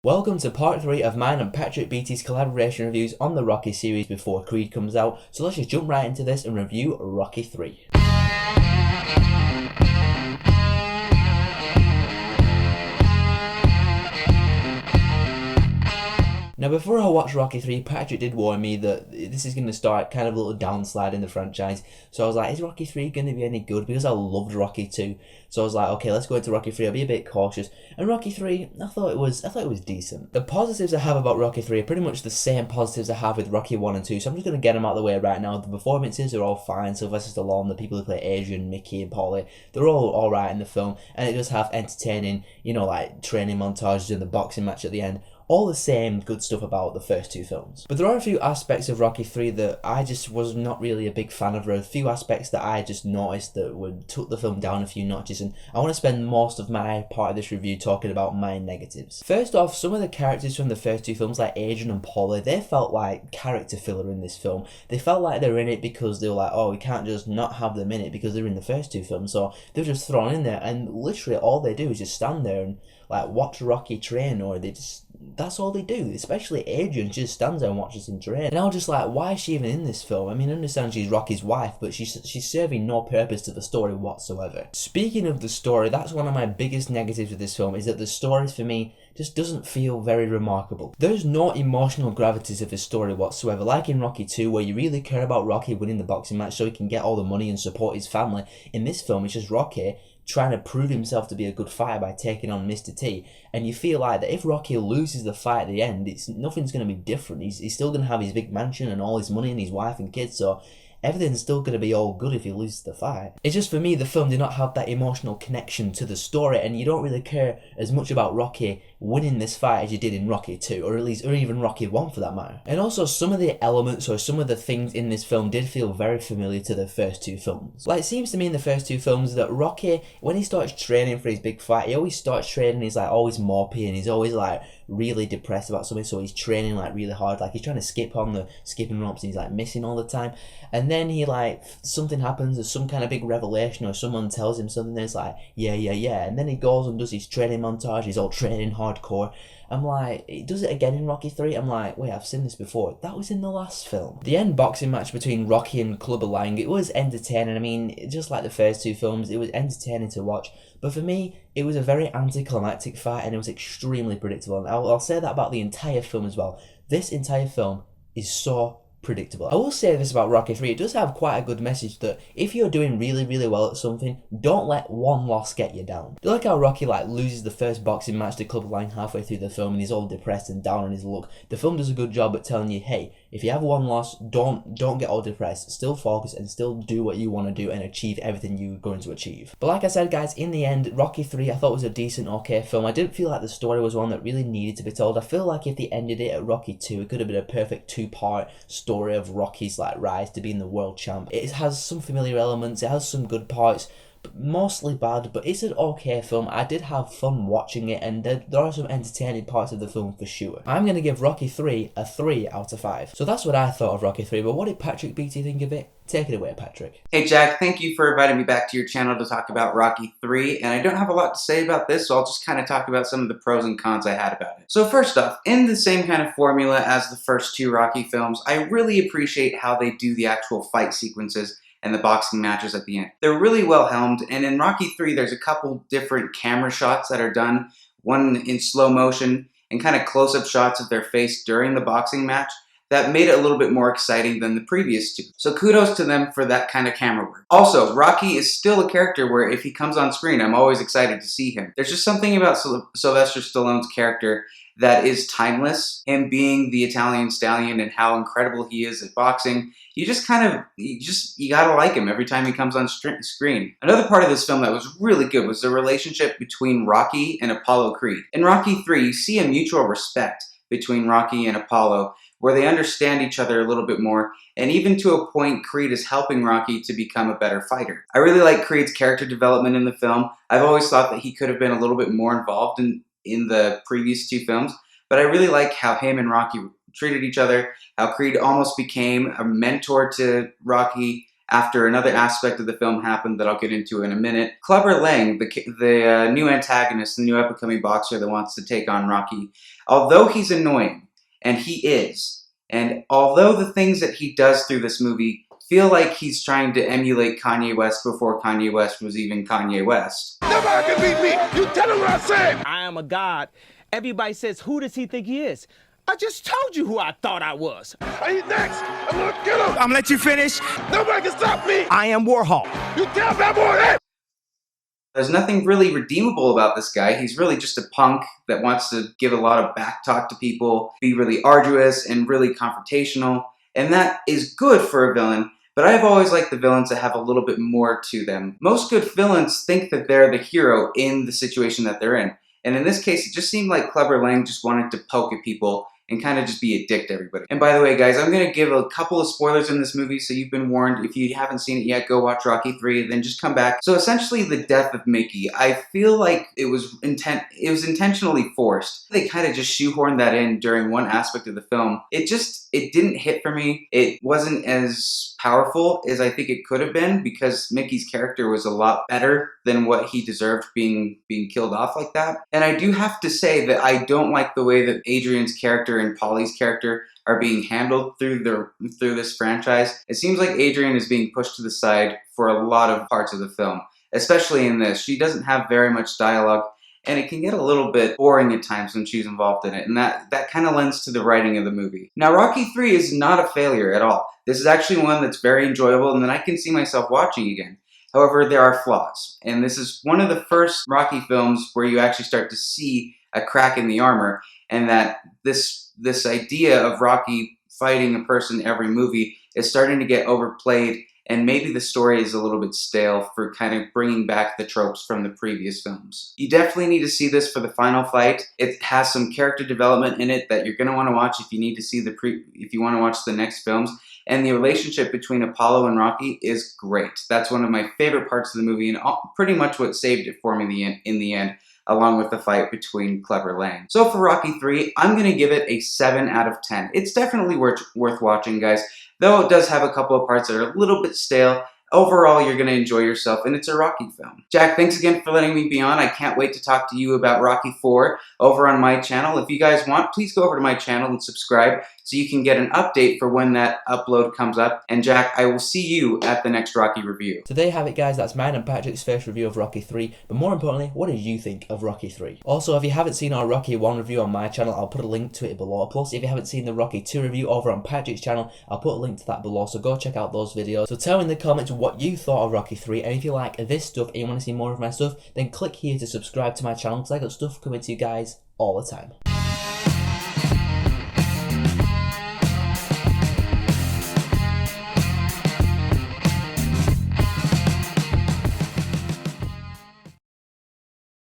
Welcome to part 3 of mine and Patrick Beatty's collaboration reviews on the Rocky series before Creed comes out, so let's just jump right into this and review Rocky 3. Now before I watched Rocky 3, Patrick did warn me that this is going to start kind of a little downslide in the franchise. So I was like, is Rocky 3 going to be any good? Because I loved Rocky 2. So I was like, okay, let's go into Rocky 3, I'll be a bit cautious. And Rocky 3, I thought it was decent. The positives I have about Rocky 3 are pretty much the same positives I have with Rocky 1 and 2. So I'm just going to get them out of the way right now. The performances are all fine. Sylvester Stallone, the people who play Adrian, Mickey and Paulie, they're all alright in the film. And it does have entertaining, like training montages and the boxing match at the end. All the same good stuff about the first two films. But there are a few aspects of Rocky 3 that I just was not really a big fan of. There are a few aspects that I just noticed that took the film down a few notches, and I want to spend most of my part of this review talking about my negatives. First off, some of the characters from the first two films, like Adrian and Paulie, they felt like character filler in this film. They felt like they were in it because they were like, oh, we can't just not have them in it because they're in the first two films, so they were just thrown in there, and literally all they do is just stand there and like watch Rocky train, or that's all they do. Especially Adrian just stands there and watches him train. And I was just like, why is she even in this film? I mean, I understand she's Rocky's wife, but she's serving no purpose to the story whatsoever. Speaking of the story, that's one of my biggest negatives with this film, is that the story for me just doesn't feel very remarkable. There's no emotional gravity to this story whatsoever, like in Rocky 2, where you really care about Rocky winning the boxing match so he can get all the money and support his family. In this film, it's just Rocky trying to prove himself to be a good fighter by taking on Mr. T, and you feel like that if Rocky loses the fight at the end, nothing's going to be different. He's still going to have his big mansion and all his money and his wife and kids, so everything's still going to be all good if he loses the fight. It's just, for me, the film did not have that emotional connection to the story, and you don't really care as much about Rocky winning this fight as you did in Rocky 2, or even Rocky 1 for that matter. And also, some of the elements or some of the things in this film did feel very familiar to the first two films. Like, it seems to me in the first two films that Rocky, when he starts training for his big fight, he always starts training, he's like always mopey, and he's always like really depressed about something, so he's training like really hard, like he's trying to skip on the skipping ropes and he's like missing all the time. And then he something happens, there's some kind of big revelation, or someone tells him something, and it's like, yeah, and then he goes and does his training montage, he's all training hardcore. I'm like, he does it again in Rocky 3. I'm like, wait, I've seen this before. That was in the last film. The end boxing match between Rocky and Clubber Lang, it was entertaining. I mean, just like the first two films, it was entertaining to watch. But for me, it was a very anticlimactic fight, and it was extremely predictable. And I'll say that about the entire film as well. This entire film is so predictable. I will say this about Rocky 3, it does have quite a good message that if you're doing really, really well at something, don't let one loss get you down. Do you like how Rocky loses the first boxing match to Clubber Lang halfway through the film and he's all depressed and down on his luck? The film does a good job at telling you, hey, if you have one loss, don't get all depressed, still focus and still do what you want to do and achieve everything you're going to achieve. But like I said, guys, in the end, Rocky 3 I thought was a decent, okay film. I didn't feel like the story was one that really needed to be told. I feel like if they ended it at Rocky 2, it could have been a perfect two-part story of Rocky's rise to being the world champ. It has some familiar elements, it has some good parts, but mostly bad, but it's an okay film. I did have fun watching it, and there are some entertaining parts of the film for sure. I'm going to give Rocky 3 a 3 out of 5. So that's what I thought of Rocky 3, but what did Patrick Beatty think of it? Take it away, Patrick. Hey Jack, thank you for inviting me back to your channel to talk about Rocky 3, and I don't have a lot to say about this, so I'll just kind of talk about some of the pros and cons I had about it. So first off, in the same kind of formula as the first two Rocky films, I really appreciate how they do the actual fight sequences and the boxing matches at the end. They're really well helmed, and in Rocky 3 there's a couple different camera shots that are done, one in slow motion and kind of close-up shots of their face during the boxing match, that made it a little bit more exciting than the previous two. So kudos to them for that kind of camera work. Also, Rocky is still a character where if he comes on screen, I'm always excited to see him. There's just something about Sylvester Stallone's character that is timeless, him being the Italian stallion and how incredible he is at boxing. You gotta like him every time he comes on screen. Another part of this film that was really good was the relationship between Rocky and Apollo Creed. In Rocky 3, you see a mutual respect between Rocky and Apollo, where they understand each other a little bit more, and even to a point, Creed is helping Rocky to become a better fighter. I really like Creed's character development in the film. I've always thought that he could have been a little bit more involved in the previous two films, but I really like how him and Rocky treated each other, how Creed almost became a mentor to Rocky after another aspect of the film happened that I'll get into in a minute. Clubber Lang, the new antagonist, the new up-and-coming boxer that wants to take on Rocky, although he's annoying, and he is, and although the things that he does through this movie feel like he's trying to emulate Kanye West before Kanye West was even Kanye West. Nobody can beat me! You tell him what I said! I am a god. Everybody says, who does he think he is? I just told you who I thought I was. He's next. I'm gonna kill him. I'm gonna let you finish. Nobody can stop me. I am Warhol. You tell that boy that. There's nothing really redeemable about this guy. He's really just a punk that wants to give a lot of back talk to people, be really arduous and really confrontational. And that is good for a villain, but I've always liked the villains that have a little bit more to them. Most good villains think that they're the hero in the situation that they're in. And in this case, it just seemed like Clubber Lang just wanted to poke at people and kind of just be a dick to everybody. And by the way, guys, I'm going to give a couple of spoilers in this movie, so you've been warned. If you haven't seen it yet, go watch Rocky 3, then just come back. So essentially, the death of Mickey, I feel like it was intentionally forced. They kind of just shoehorned that in during one aspect of the film. It didn't hit for me. It wasn't as powerful as I think it could have been, because Mickey's character was a lot better than what he deserved being killed off like that. And I do have to say that I don't like the way that Adrian's character and Polly's character are being handled through this franchise. It seems like Adrian is being pushed to the side for a lot of parts of the film, especially in this. She doesn't have very much dialogue, and it can get a little bit boring at times when she's involved in it, and that kind of lends to the writing of the movie. Now, Rocky 3 is not a failure at all. This is actually one that's very enjoyable and that I can see myself watching again. However, there are flaws, and this is one of the first Rocky films where you actually start to see a crack in the armor, and that this idea of Rocky fighting a person every movie is starting to get overplayed, and maybe the story is a little bit stale for kind of bringing back the tropes from the previous films. You definitely need to see this for the final fight. It has some character development in it that you're going to want to watch if you need to see if you want to watch the next films. And the relationship between Apollo and Rocky is great. That's one of my favorite parts of the movie, and pretty much what saved it for me in the end, along with the fight between Clubber Lang. So for Rocky 3, I'm going to give it a 7 out of 10. It's definitely worth watching, guys, though it does have a couple of parts that are a little bit stale. Overall, you're going to enjoy yourself, and it's a Rocky film. Jack, thanks again for letting me be on. I can't wait to talk to you about Rocky 4 over on my channel. If you guys want, please go over to my channel and subscribe so you can get an update for when that upload comes up. And Jack, I will see you at the next Rocky review. So there you have it, guys. That's mine and Patrick's first review of Rocky 3. But more importantly, what did you think of Rocky 3? Also, if you haven't seen our Rocky 1 review on my channel, I'll put a link to it below. Plus, if you haven't seen the Rocky 2 review over on Patrick's channel, I'll put a link to that below. So go check out those videos. So tell me in the comments what you thought of Rocky 3. And if you like this stuff and you want to see more of my stuff, then click here to subscribe to my channel, because I got stuff coming to you guys all the time.